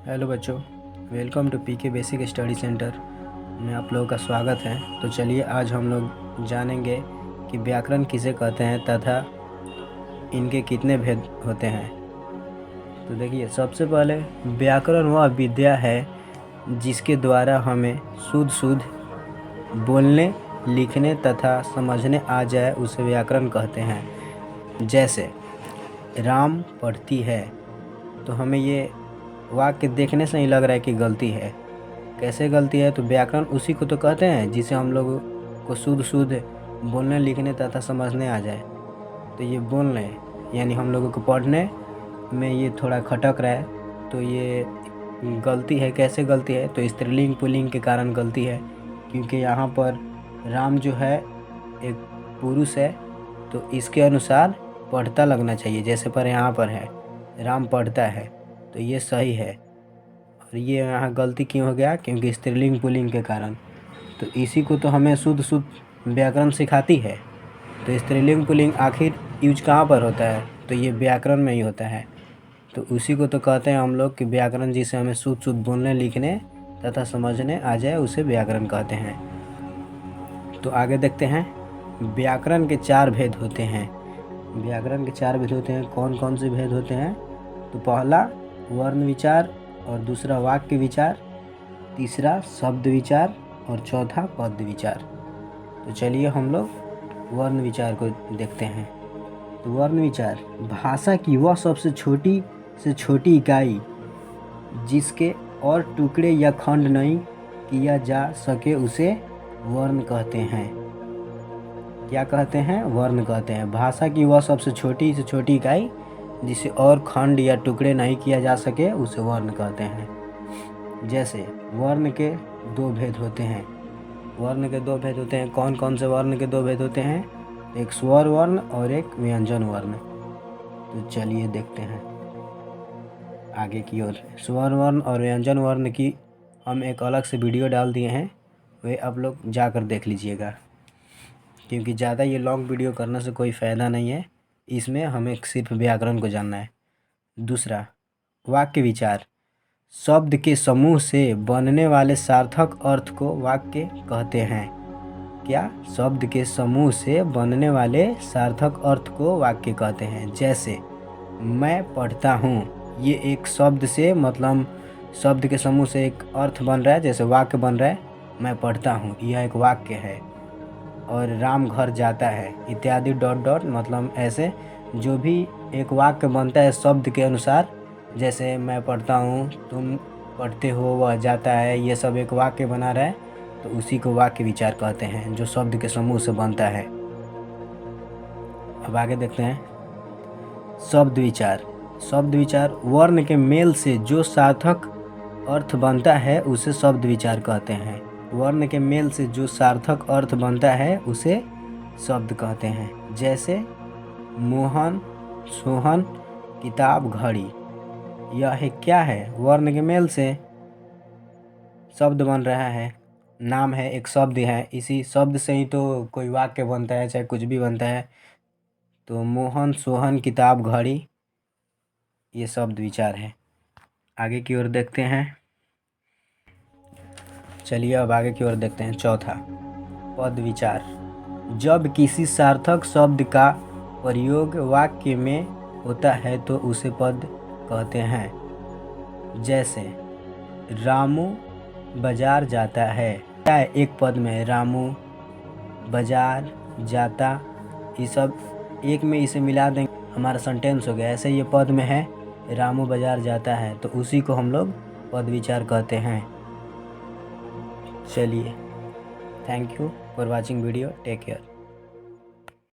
Hello बच्चों, welcome to PK basic study centre में आप लोगों का स्वागत है। तो चलिए आज हम लोग जानेंगे कि व्याकरण किसे कहते हैं तथा इनके कितने भेद होते हैं। तो देखिए, सबसे पहले व्याकरण वह विद्या है जिसके द्वारा हमें शुद्ध बोलने, लिखने तथा समझने आ जाए, उसे व्याकरण कहते हैं। जैसे राम पढ़ती है, तो हमें ये वाक्य देखने से ही लग रहा है कि गलती है। कैसे गलती है? तो व्याकरण उसी को तो कहते हैं जिसे हम लोग को शुद्ध बोलने, लिखने तथा समझने आ जाए। तो ये बोलने यानी हम लोगों को पढ़ने में ये थोड़ा खटक रहा है, तो ये गलती है। कैसे गलती है? तो स्त्रीलिंग पुल्लिंग के कारण गलती है, क्योंकि यहाँ पर राम जो है एक पुरुष है, तो इसके अनुसार पढ़ता लगना चाहिए। जैसे पर यहाँ पर है राम पढ़ता है, तो ये सही है। और ये यहाँ गलती क्यों हो गया? क्योंकि स्त्रीलिंग पुल्लिंग के कारण। तो इसी को तो हमें शुद्ध व्याकरण सिखाती है। तो स्त्रीलिंग पुल्लिंग आखिर यूज कहाँ पर होता है? तो ये व्याकरण में ही होता है। तो उसी को तो कहते हैं हम लोग कि व्याकरण जिसे हमें शुद्ध बोलने, लिखने तथा समझने आ जाए, उसे व्याकरण कहते हैं। तो आगे देखते हैं, व्याकरण के 4 भेद होते हैं। व्याकरण के 4 भेद होते हैं। कौन कौन से भेद होते हैं? तो पहला वर्ण विचार, और दूसरा वाक्य विचार, तीसरा शब्द विचार, और चौथा पद विचार। तो चलिए हम लोग वर्ण विचार को देखते हैं। तो वर्ण विचार भाषा की वह सबसे छोटी से छोटी इकाई जिसके और टुकड़े या खंड नहीं किया जा सके, उसे वर्ण कहते हैं। क्या कहते हैं? वर्ण कहते हैं। भाषा की वह सबसे छोटी से छोटी इकाई जिसे और खंड या टुकड़े नहीं किया जा सके, उसे वर्ण कहते हैं। जैसे वर्ण के 2 भेद होते हैं। वर्ण के 2 भेद होते हैं। कौन कौन से वर्ण के 2 भेद होते हैं? एक स्वर वर्ण और एक व्यंजन वर्ण। तो चलिए देखते हैं आगे की ओर। स्वर वर्ण और व्यंजन वर्ण की हम एक अलग से वीडियो डाल दिए हैं, वे आप लोग जाकर देख लीजिएगा, क्योंकि ज़्यादा ये लॉन्ग वीडियो करने से कोई फ़ायदा नहीं है। इसमें हमें सिर्फ व्याकरण को जानना है। दूसरा वाक्य विचार शब्द के समूह से बनने वाले सार्थक अर्थ को वाक्य कहते हैं। क्या? शब्द के समूह से बनने वाले सार्थक अर्थ को वाक्य कहते हैं। जैसे मैं पढ़ता हूँ, ये एक शब्द से, मतलब शब्द के समूह से एक अर्थ बन रहा है, जैसे वाक्य बन रहा है मैं पढ़ता हूँ, यह एक वाक्य है। और राम घर जाता है इत्यादि डॉट डॉट, मतलब ऐसे जो भी एक वाक्य बनता है शब्द के अनुसार, जैसे मैं पढ़ता हूँ, तुम पढ़ते हो, वह जाता है, ये सब एक वाक्य बना रहा है, तो उसी को वाक्य विचार कहते हैं, जो शब्द के समूह से बनता है। अब आगे देखते हैं शब्द विचार। शब्द विचार वर्ण के मेल से जो सार्थक अर्थ बनता है, उसे शब्द विचार कहते हैं। वर्ण के मेल से जो सार्थक अर्थ बनता है, उसे शब्द कहते हैं। जैसे मोहन, सोहन, किताब, घड़ी, यह क्या है? वर्ण के मेल से शब्द बन रहा है, नाम है, एक शब्द है। इसी शब्द से ही तो कोई वाक्य बनता है, चाहे कुछ भी बनता है। तो मोहन, सोहन, किताब, घड़ी, ये शब्द विचार है। आगे की ओर देखते हैं। चलिए अब आगे की ओर देखते हैं। चौथा पद विचार जब किसी सार्थक शब्द का प्रयोग वाक्य में होता है, तो उसे पद कहते हैं। जैसे रामू बाजार जाता है, क्या है? एक पद में है, रामू, बाजार, जाता, ये सब एक में इसे मिला देंगे, हमारा सेंटेंस हो गया। ऐसे ये पद में है, रामू बाजार जाता है, तो उसी को हम लोग पद विचार कहते हैं। चलिए, thank you for watching video, take care.